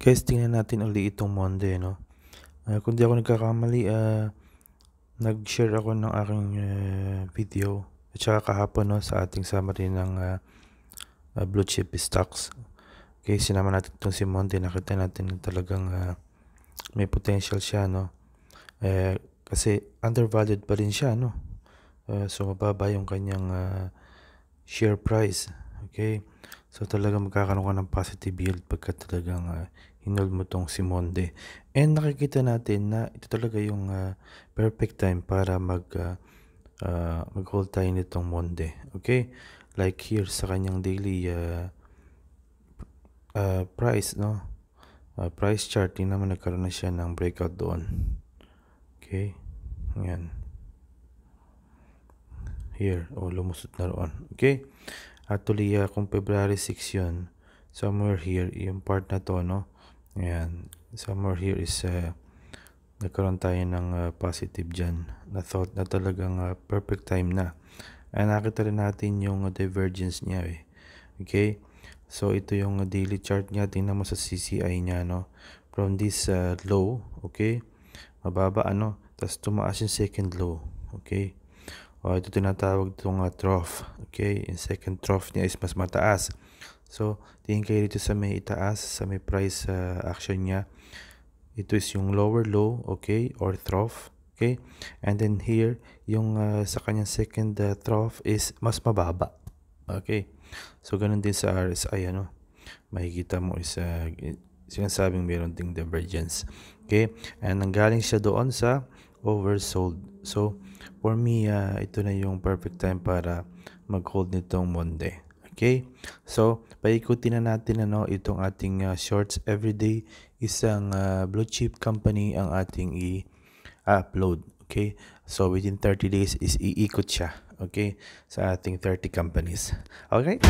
Guys, tingnan natin uli itong Monday, no? Kung di ako nagkakamali, nag-share ako ng aking video at saka kahapon, no, sa ating summary ng blue chip stocks. Okay, sinama natin itong si Monday. Nakita natin na talagang may potential siya, no? Kasi undervalued pa rin siya, no? So, mababa yung kanyang share price. Okay? So, talagang magkakaroon ka ng positive yield pagka talagang hinold mo tong si Monde. And nakikita natin na ito talaga yung perfect time para mag-hold tayo nitong Monde. Okay? Like here sa kanyang daily price, no? Price chart, tingnan mo, nagkaroon na siya ng breakout doon. Okay? Ayan. Here, lumusot na roon. Okay? Actually, kung February 6 yun, somewhere here, yung part na to, no? Ayan. Somewhere here is, nagkaroon tayo ng positive dyan. Na thought na talagang perfect time na. Nakita rin natin yung divergence niya, eh. Okay? So, ito yung daily chart niya. Tingnan mo sa CCI niya, no? From this low, okay? Mababa, ano? Tapos tumaas yung second low. Okay? Ito tinatawag itong trough. Okay? Yung second trough niya is mas mataas. So, tingin kayo dito sa may itaas, sa may price action niya. Ito is yung lower low, okay? Or trough. Okay? And then here, yung sa kanyang second trough is mas mababa. Okay? So, ganun din sa RSI, ano? Makikita mo is sinasabing meron ding divergence. Okay? And nanggaling siya doon sa oversold. So, for me, ito na yung perfect time para mag-hold nitong Monday. Okay? So, paikutin na natin itong ating shorts everyday. Isang blue chip company ang ating i-upload. Okay? So, within 30 days is iikot siya. Okay? Sa ating 30 companies. Okay?